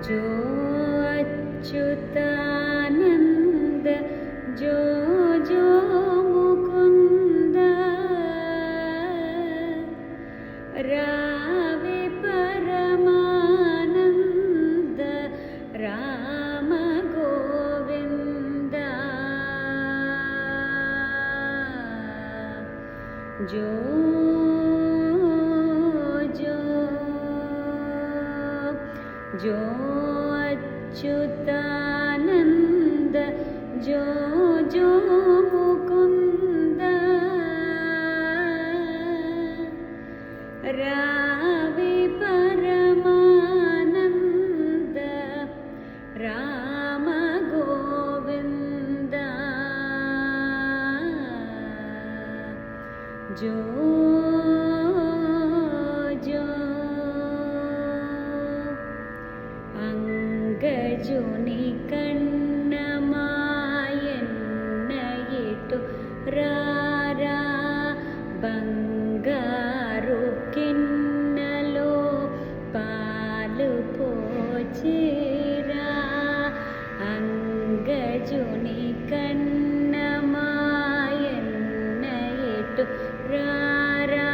जो अच्युतानंद जो जो मुकुंद रावे परमानंद राम गोविंद जो जो जो अच्युतानंद जो जो मुकुंद रावे परमानंद राम गोविंद जो जो अंगजुनि कन्नमायन्नयिटु रारा बंगारु किन्नलो पालु पोचिरा अंगजुनि कन्नमायन्नयिटु रारा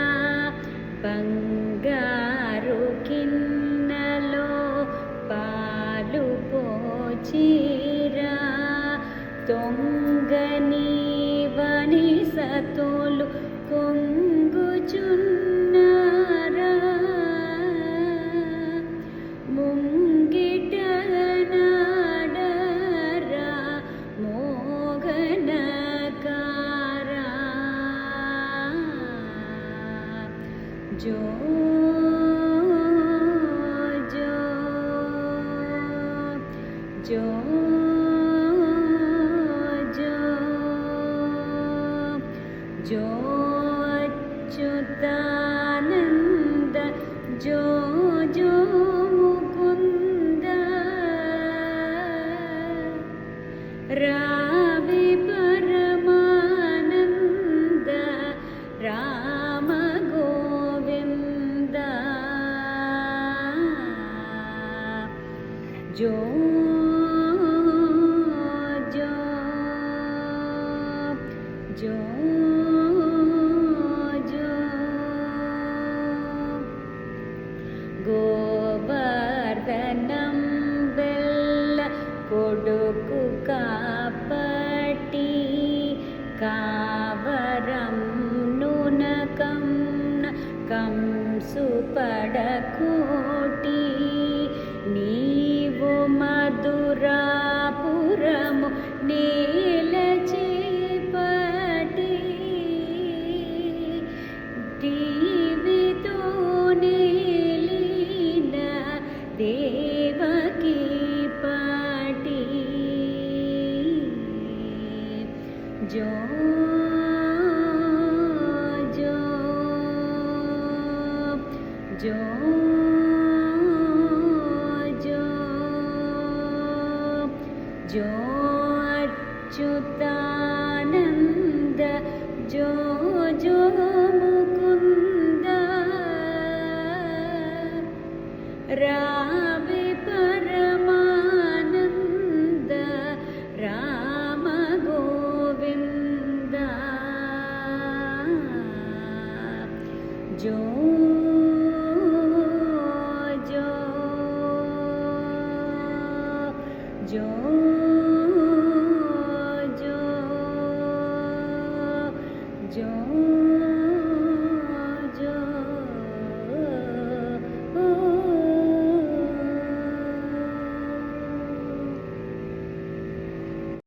बंगारु किन्नलो पालु पोचिरा तोंगनीवनि सतोलु కొంగుచున్నారా ముంగిట నాడరా మోగనకారా जो जो जो जो जो अच्युतानंद जो जो मुकुंद रावे परमानंद राम गोविंद जो जो जो गोवर्धनं बेल्ल कोडुकु कापटी कावरं नूनकं कंसुपडकोटी नीवु मधुरापुरमु नेलचेपटी टीवितो नेलिन देवकी पाटी जो जो जो जो जो अच्युतानंद जो जो मुकुंद रावे परमानंद राम गोविंद जो जो जो जो जो